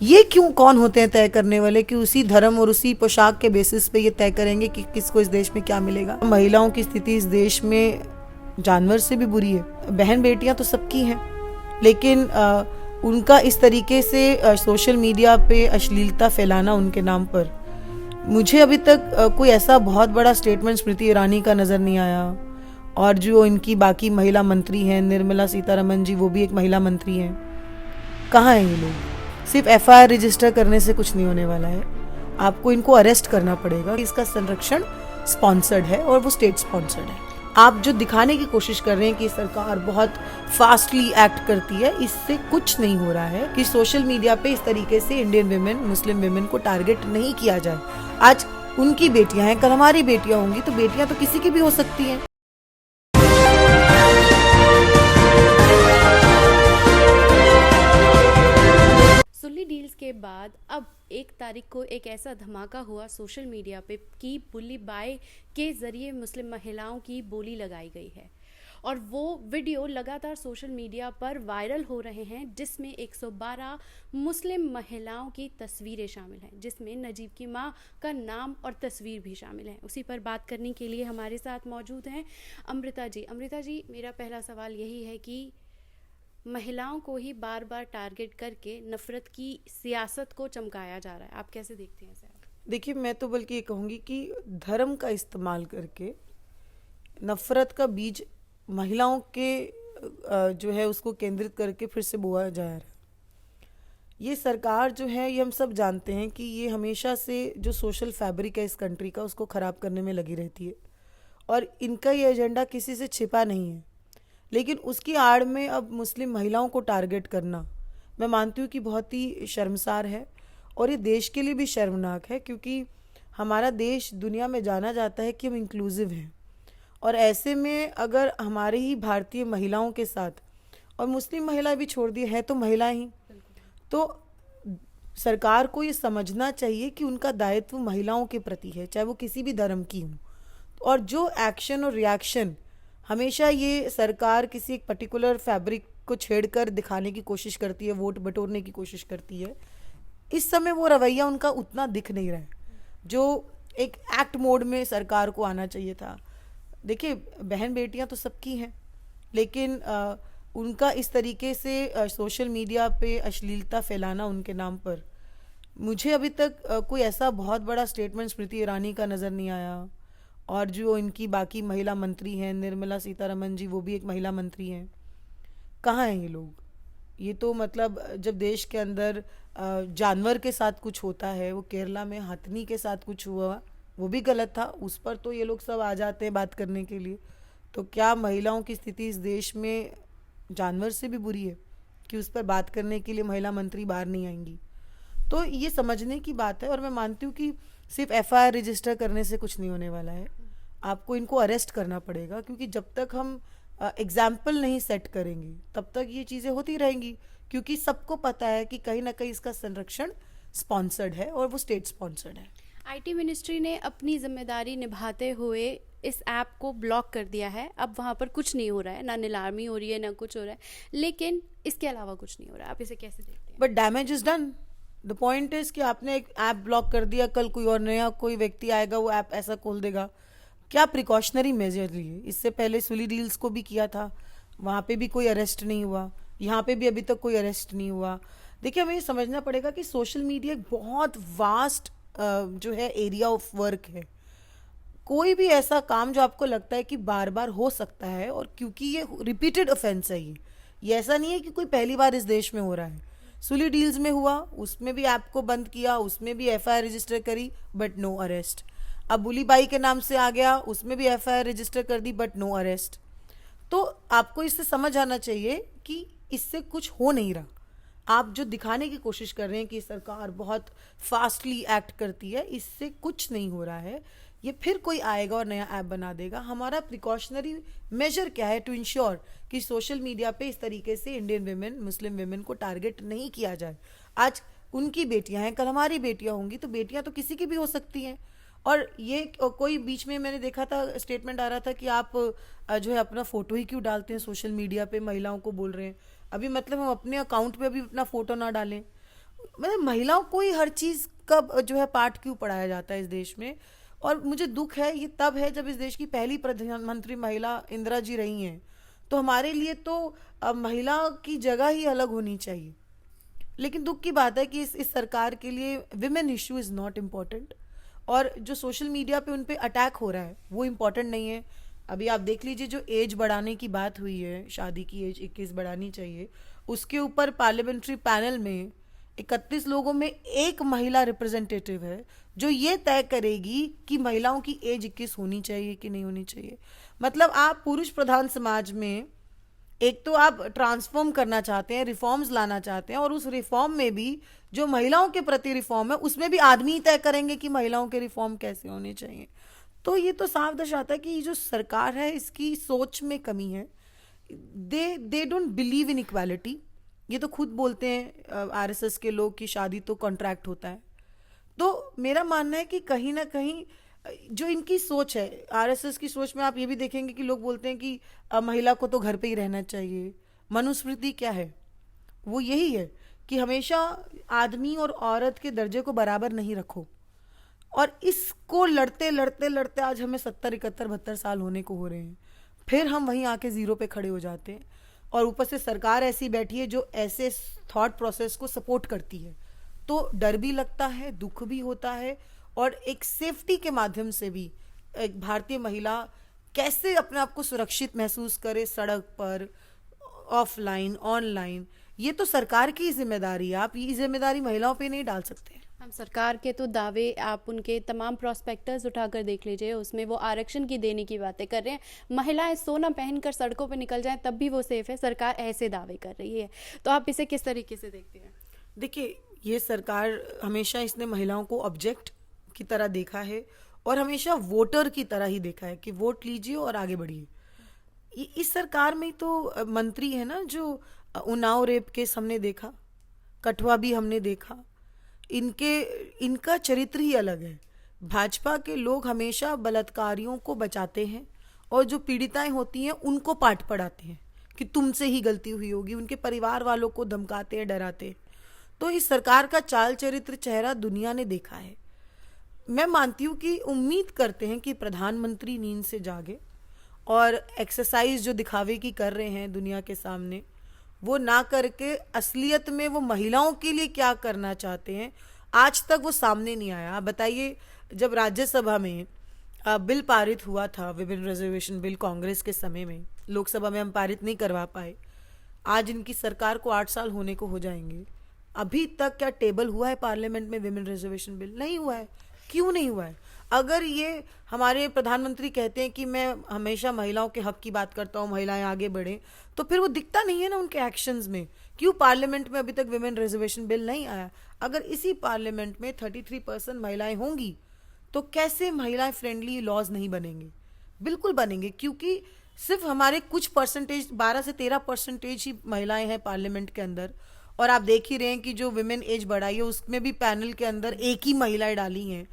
ये क्यों, कौन होते हैं तय करने वाले कि उसी धर्म और उसी पोशाक के बेसिस पे ये तय करेंगे कि किसको इस देश में क्या मिलेगा। महिलाओं की स्थिति इस देश में जानवर से भी बुरी है। बहन बेटियां तो सबकी हैं, लेकिन उनका इस तरीके से सोशल मीडिया पे अश्लीलता फैलाना उनके नाम पर, मुझे अभी तक कोई ऐसा बहुत बड़ा स्टेटमेंट स्मृति ईरानी का नज़र नहीं आया। और जो इनकी बाकी महिला मंत्री हैं, निर्मला सीतारमण जी, वो भी एक महिला मंत्री हैं। कहाँ हैं ये लोग? सिर्फ एफआईआर रजिस्टर करने से कुछ नहीं होने वाला है, आपको इनको अरेस्ट करना पड़ेगा। इसका संरक्षण स्पॉन्सर्ड है और वो स्टेट स्पॉन्सर्ड है। आप जो दिखाने की कोशिश कर रहे हैं कि सरकार बहुत फास्टली एक्ट करती है, इससे कुछ नहीं हो रहा है कि सोशल मीडिया पे इस तरीके से इंडियन विमेन, मुस्लिम विमेन को टारगेट नहीं किया जाए। आज उनकी बेटियां हैं, कल हमारी बेटियां होंगी, तो बेटियां तो किसी की भी हो सकती हैं। सुल्ली डील्स के बाद अब 1 तारीख को एक ऐसा धमाका हुआ सोशल मीडिया पे कि बुल्ली बाय के ज़रिए मुस्लिम महिलाओं की बोली लगाई गई है और वो वीडियो लगातार सोशल मीडिया पर वायरल हो रहे हैं, जिसमें 112 मुस्लिम महिलाओं की तस्वीरें शामिल हैं, जिसमें नजीब की मां का नाम और तस्वीर भी शामिल है। उसी पर बात करने के लिए हमारे साथ मौजूद हैं अमृता जी। अमृता जी, मेरा पहला सवाल यही है कि महिलाओं को ही बार बार टारगेट करके नफरत की सियासत को चमकाया जा रहा है, आप कैसे देखते हैं सर? देखिए, मैं तो बल्कि ये कहूँगी कि धर्म का इस्तेमाल करके नफरत का बीज महिलाओं के जो है उसको केंद्रित करके फिर से बोया जा रहा है। ये सरकार जो है, ये हम सब जानते हैं कि ये हमेशा से जो सोशल फैब्रिक है इस कंट्री का, उसको ख़राब करने में लगी रहती है और इनका ये एजेंडा किसी से छिपा नहीं है। लेकिन उसकी आड़ में अब मुस्लिम महिलाओं को टारगेट करना, मैं मानती हूँ कि बहुत ही शर्मसार है और ये देश के लिए भी शर्मनाक है, क्योंकि हमारा देश दुनिया में जाना जाता है कि हम इंक्लूसिव हैं। और ऐसे में अगर हमारे ही भारतीय महिलाओं के साथ, और मुस्लिम महिला भी छोड़ दी है तो महिला ही, तो सरकार को ये समझना चाहिए कि उनका दायित्व महिलाओं के प्रति है, चाहे वो किसी भी धर्म की हों। और जो एक्शन और रिएक्शन हमेशा ये सरकार किसी एक पर्टिकुलर फैब्रिक को छेड़कर दिखाने की कोशिश करती है, वोट बटोरने की कोशिश करती है, इस समय वो रवैया उनका उतना दिख नहीं रहा है जो एक एक्ट मोड में सरकार को आना चाहिए था। देखिए, बहन बेटियां तो सबकी हैं, लेकिन उनका इस तरीके से सोशल मीडिया पे अश्लीलता फैलाना उनके नाम पर, मुझे अभी तक कोई ऐसा बहुत बड़ा स्टेटमेंट स्मृति ईरानी का नज़र नहीं आया। और जो इनकी बाकी महिला मंत्री हैं, निर्मला सीतारमण जी, वो भी एक महिला मंत्री हैं। कहाँ हैं ये लोग? ये तो मतलब जब देश के अंदर जानवर के साथ कुछ होता है, वो केरला में हथनी के साथ कुछ हुआ, वो भी गलत था, उस पर तो ये लोग सब आ जाते हैं बात करने के लिए। तो क्या महिलाओं की स्थिति इस देश में जानवर से भी बुरी है कि उस पर बात करने के लिए महिला मंत्री बाहर नहीं आएंगी? तो ये समझने की बात है। और मैं मानती हूँ कि सिर्फ एफआईआर रजिस्टर करने से कुछ नहीं होने वाला है, आपको इनको अरेस्ट करना पड़ेगा, क्योंकि जब तक हम एग्जाम्पल नहीं सेट करेंगे तब तक ये चीज़ें होती रहेंगी, क्योंकि सबको पता है कि कहीं ना कहीं इसका संरक्षण स्पॉन्सर्ड है और वो स्टेट स्पॉन्सर्ड है। आईटी मिनिस्ट्री ने अपनी जिम्मेदारी निभाते हुए इस ऐप को ब्लॉक कर दिया है। अब वहाँ पर कुछ नहीं हो रहा है, ना नीलामी हो रही है, ना कुछ हो रहा है, लेकिन इसके अलावा कुछ नहीं हो रहा है। आप इसे कैसे देखते हैं? But damage is done. The point is कि आपने एक ऐप ब्लॉक कर दिया, कल कोई और नया कोई व्यक्ति आएगा, वो ऐप ऐसा खोल देगा। क्या प्रिकॉशनरी मेजर लिए? इससे पहले सुली डील्स को भी किया था, वहाँ पे भी कोई अरेस्ट नहीं हुआ, यहाँ पे भी अभी तक कोई अरेस्ट नहीं हुआ। देखिए, हमें ये समझना पड़ेगा कि सोशल मीडिया एक बहुत वास्ट जो है एरिया ऑफ वर्क है। कोई भी ऐसा काम जो आपको लगता है कि बार बार हो सकता है, और क्योंकि ये रिपीटेड ऑफेंस है, ये ऐसा नहीं है कि कोई पहली बार इस देश में हो रहा है। सुली डील्स में हुआ, उसमें भी ऐप को बंद किया, उसमें भी एफआईआर रजिस्टर करी, बट नो अरेस्ट। अब बुली बाई के नाम से आ गया, उसमें भी एफआईआर रजिस्टर कर दी, बट नो अरेस्ट। तो आपको इससे समझ आना चाहिए कि इससे कुछ हो नहीं रहा। आप जो दिखाने की कोशिश कर रहे हैं कि सरकार बहुत फास्टली एक्ट करती है, इससे कुछ नहीं हो रहा है। ये फिर कोई आएगा और नया ऐप बना देगा। हमारा प्रिकॉशनरी मेजर क्या है टू इंश्योर कि सोशल मीडिया पे इस तरीके से इंडियन विमेन, मुस्लिम विमेन को टारगेट नहीं किया जाए। आज उनकी बेटियां हैं, कल हमारी बेटियां होंगी, तो बेटियां तो किसी की भी हो सकती हैं। और ये कोई बीच में मैंने देखा था, स्टेटमेंट आ रहा था कि आप जो है अपना फोटो ही क्यों डालते हैं सोशल मीडिया पे, महिलाओं को बोल रहे हैं। अभी मतलब हम अपने अकाउंट पे अभी अपना फोटो ना डालें, मतलब महिलाओं को ही हर चीज का जो है पाठ क्यों पढ़ाया जाता है इस देश में। और मुझे दुख है, ये तब है जब इस देश की पहली प्रधानमंत्री महिला इंदिरा जी रही हैं। तो हमारे लिए तो महिला की जगह ही अलग होनी चाहिए। लेकिन दुख की बात है कि इस सरकार के लिए women issue is not important, और जो सोशल मीडिया पे उन पे अटैक हो रहा है वो इम्पोर्टेंट नहीं है। अभी आप देख लीजिए, जो एज बढ़ाने की बात हुई है, शादी की एज 21 बढ़ानी चाहिए, उसके ऊपर पार्लियामेंट्री पैनल में 31 लोगों में एक महिला रिप्रेजेंटेटिव है जो ये तय करेगी कि महिलाओं की एज 21 होनी चाहिए कि नहीं होनी चाहिए। मतलब आप पुरुष प्रधान समाज में एक तो आप ट्रांसफॉर्म करना चाहते हैं, रिफॉर्म्स लाना चाहते हैं, और उस रिफॉर्म में भी जो महिलाओं के प्रति रिफॉर्म है उसमें भी आदमी तय करेंगे कि महिलाओं के रिफॉर्म कैसे होने चाहिए। तो ये तो साफ दर्शाता है कि ये जो सरकार है इसकी सोच में कमी है। They don't believe in equality. ये तो खुद बोलते हैं आरएसएस के लोग कि शादी तो कॉन्ट्रैक्ट होता है। तो मेरा मानना है कि कहीं ना कहीं जो इनकी सोच है, आरएसएस की सोच में आप ये भी देखेंगे कि लोग बोलते हैं कि महिला को तो घर पे ही रहना चाहिए। मनुस्मृति क्या है? वो यही है कि हमेशा आदमी और औरत के दर्जे को बराबर नहीं रखो। और इसको लड़ते लड़ते लड़ते आज हमें 70, 71, 72 साल होने को हो रहे हैं, फिर हम वहीं आके जीरो पे खड़े हो जाते हैं। और ऊपर से सरकार ऐसी बैठी है जो ऐसे थॉट प्रोसेस को सपोर्ट करती है। तो डर भी लगता है, दुख भी होता है, और एक सेफ्टी के माध्यम से भी एक भारतीय महिला कैसे अपने आप को सुरक्षित महसूस करे सड़क पर, ऑफलाइन, ऑनलाइन, ये तो सरकार की जिम्मेदारी है। आप ये जिम्मेदारी महिलाओं पे नहीं डाल सकते। हम सरकार के तो दावे, आप उनके तमाम प्रॉस्पेक्टस उठाकर देख लीजिए, उसमें वो आरक्षण की देने की बातें कर रहे हैं। महिलाएं सोना पहनकर सड़कों पर निकल जाएं तब भी वो सेफ है, सरकार ऐसे दावे कर रही है। तो आप इसे किस तरीके से देखते हैं? देखिए, ये सरकार हमेशा इसने महिलाओं को ऑब्जेक्ट की तरह देखा है, और हमेशा वोटर की तरह ही देखा है कि वोट लीजिए और आगे बढ़िए। इस सरकार में तो मंत्री है ना जो उन्नाव रेप केस हमने देखा, कठुआ भी हमने देखा। इनका चरित्र ही अलग है। भाजपा के लोग हमेशा बलात्कारियों को बचाते हैं, और जो पीड़िताएं होती हैं उनको पाठ पढ़ाते हैं कि तुमसे ही गलती हुई होगी, उनके परिवार वालों को धमकाते हैं, डराते हैं। तो इस सरकार का चाल चरित्र, चेहरा दुनिया ने देखा है। मैं मानती हूँ कि उम्मीद करते हैं कि प्रधानमंत्री नींद से जागे और एक्सरसाइज जो दिखावे की कर रहे हैं दुनिया के सामने, वो ना करके असलियत में वो महिलाओं के लिए क्या करना चाहते हैं, आज तक वो सामने नहीं आया। आप बताइए, जब राज्यसभा में बिल पारित हुआ था, विमेन रिजर्वेशन बिल, कांग्रेस के समय में, लोकसभा में हम पारित नहीं करवा पाए। आज इनकी सरकार को 8 साल होने को हो जाएंगे, अभी तक क्या टेबल हुआ है पार्लियामेंट में विमेन रिजर्वेशन बिल? नहीं हुआ है। क्यों नहीं हुआ है? अगर ये हमारे प्रधानमंत्री कहते हैं कि मैं हमेशा महिलाओं के हक की बात करता हूँ, महिलाएं आगे बढ़े, तो फिर वो दिखता नहीं है ना उनके एक्शंस में। क्यों पार्लियामेंट में अभी तक विमेन रिजर्वेशन बिल नहीं आया? अगर इसी पार्लियामेंट में 33% महिलाएं होंगी तो कैसे महिला फ्रेंडली लॉज नहीं बनेंगे? बिल्कुल बनेंगे, क्योंकि सिर्फ हमारे कुछ परसेंटेज, 12 से 13% ही महिलाएं हैं पार्लियामेंट के अंदर। और आप देख ही रहे हैं कि जो विमेन एज बढ़ाई है उसमें भी पैनल के अंदर एक ही महिलाएं डाली हैं।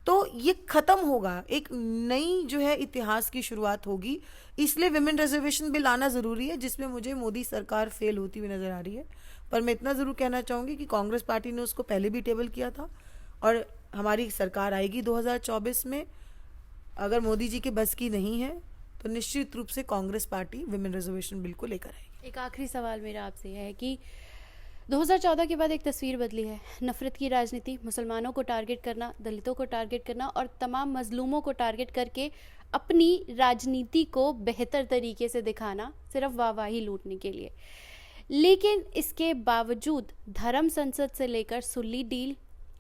तो ये खत्म होगा, एक नई जो है इतिहास की शुरुआत होगी। इसलिए विमेन रिजर्वेशन बिल आना जरूरी है, जिसमें मुझे मोदी सरकार फेल होती हुई नजर आ रही है। पर मैं इतना जरूर कहना चाहूंगी कि कांग्रेस पार्टी ने उसको पहले भी टेबल किया था, और हमारी सरकार आएगी 2024 में। अगर मोदी जी के बस की नहीं है तो निश्चित रूप से Congress party women reservation bill को लेकर आएगी। एक आखिरी सवाल मेरा आपसे है कि 2014 के बाद एक तस्वीर बदली है। नफरत की राजनीति, मुसलमानों को टारगेट करना, दलितों को टारगेट करना और तमाम मजलूमों को टारगेट करके अपनी राजनीति को बेहतर तरीके से दिखाना, सिर्फ वाहवाही लूटने के लिए। लेकिन इसके बावजूद धर्म संसद से लेकर सुल्ली डील,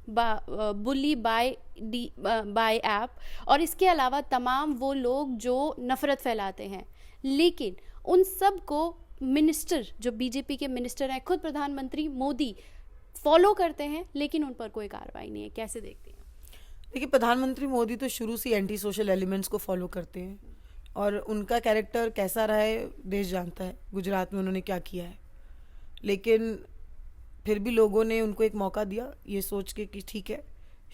बुल्ली बाय ऐप और इसके अलावा तमाम वो लोग जो नफरत फैलाते हैं, लेकिन उन सब को मिनिस्टर, जो बीजेपी के मिनिस्टर हैं, खुद प्रधानमंत्री मोदी फॉलो करते हैं, लेकिन उन पर कोई कार्रवाई नहीं है। कैसे देखते हैं? देखिए, प्रधानमंत्री मोदी तो शुरू से एंटी सोशल एलिमेंट्स को फॉलो करते हैं, और उनका कैरेक्टर कैसा रहा है देश जानता है। गुजरात में उन्होंने क्या किया है, लेकिन फिर भी लोगों ने उनको एक मौका दिया, ये सोच के कि ठीक है,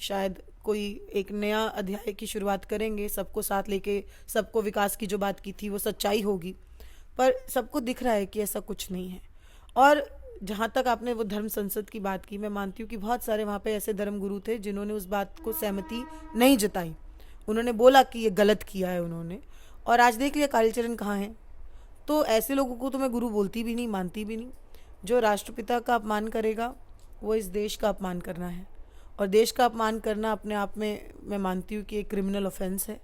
शायद कोई एक नया अध्याय की शुरुआत करेंगे, सबको साथ लेके, सबको विकास की जो बात की थी वो सच्चाई होगी। पर सबको दिख रहा है कि ऐसा कुछ नहीं है। और जहाँ तक आपने वो धर्म संसद की बात की, मैं मानती हूँ कि बहुत सारे वहाँ पे ऐसे धर्म गुरु थे जिन्होंने उस बात को सहमति नहीं जताई। उन्होंने बोला कि ये गलत किया है उन्होंने, और आज देख लिया कालीचरण कहाँ है। तो ऐसे लोगों को तो मैं गुरु बोलती भी नहीं, मानती भी नहीं। जो राष्ट्रपिता का अपमान करेगा वो इस देश का अपमान करना है, और देश का अपमान करना अपने आप में मैं मानती हूँ कि एक क्रिमिनल ऑफेंस है।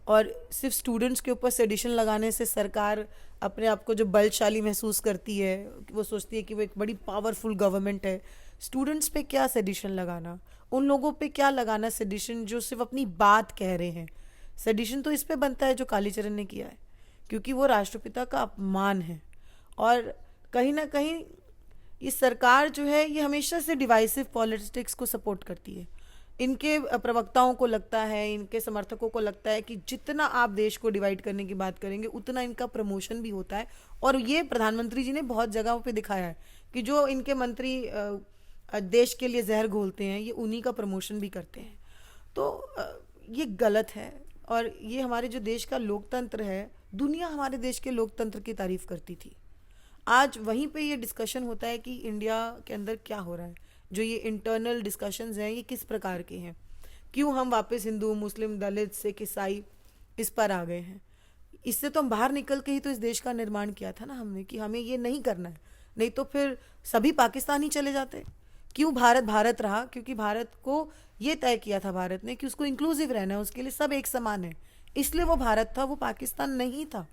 और सिर्फ स्टूडेंट्स के ऊपर सेडिशन लगाने से सरकार अपने आप को जो बलशाली महसूस करती है, वो सोचती है कि वो एक बड़ी पावरफुल गवर्नमेंट है। स्टूडेंट्स पे क्या सेडिशन लगाना, उन लोगों पे क्या लगाना सेडिशन जो सिर्फ अपनी बात कह रहे हैं। सेडिशन तो इस पे बनता है जो कालीचरण ने किया है, क्योंकि वो राष्ट्रपिता का अपमान है। और कहीं ना कहीं ये सरकार जो है ये हमेशा से डिवाइसिव पॉलिटिक्स को सपोर्ट करती है। इनके प्रवक्ताओं को लगता है, इनके समर्थकों को लगता है कि जितना आप देश को डिवाइड करने की बात करेंगे उतना इनका प्रमोशन भी होता है। और ये प्रधानमंत्री जी ने बहुत जगहों पे दिखाया है कि जो इनके मंत्री देश के लिए जहर घोलते हैं, ये उन्हीं का प्रमोशन भी करते हैं। तो ये गलत है। और ये हमारे जो देश का लोकतंत्र है, दुनिया हमारे देश के लोकतंत्र की तारीफ करती थी। आज वहीं पे ये डिस्कशन होता है कि इंडिया के अंदर क्या हो रहा है। जो ये इंटरनल डिस्कशंस हैं ये किस प्रकार के हैं, क्यों हम वापस हिंदू, मुस्लिम, दलित, सिख, ईसाई इस पर आ गए हैं। इससे तो हम बाहर निकल के ही तो इस देश का निर्माण किया था ना हमने, कि हमें ये नहीं करना है। नहीं तो फिर सभी पाकिस्तान ही चले जाते। क्यों भारत भारत रहा? क्योंकि भारत को ये तय किया था भारत ने कि उसको इंक्लूसिव रहना है, उसके लिए सब एक समान है, इसलिए वो भारत था, वो पाकिस्तान नहीं था।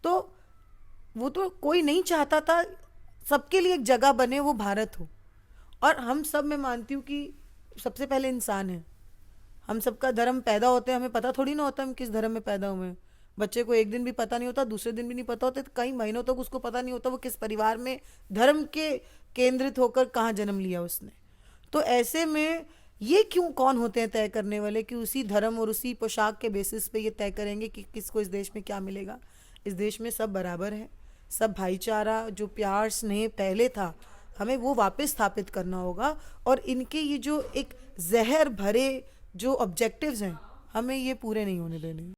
तो वो तो कोई नहीं चाहता था सबके लिए एक जगह बने, वो भारत हो। और हम सब, मैं मानती हूँ कि सबसे पहले इंसान है। हम सबका धर्म पैदा होते हैं, हमें पता थोड़ी ना होता हम किस धर्म में पैदा हुए हैं। बच्चे को एक दिन भी पता नहीं होता, दूसरे दिन भी नहीं पता होता, कई महीनों तक उसको पता नहीं होता वो किस परिवार में धर्म के केंद्रित होकर कहाँ जन्म लिया उसने। तो ऐसे में ये क्यों कौन होते हैं तय करने वाले कि उसी धर्म और उसी पोशाक के बेसिस पे ये तय करेंगे कि किसको इस देश में क्या मिलेगा। इस देश में सब बराबर है, सब भाईचारा, जो प्यार स्नेह पहले था, हमें वो वापस स्थापित करना होगा। और इनके ये जो एक जहर भरे जो ऑब्जेक्टिव्स हैं, हमें ये पूरे नहीं होने देने।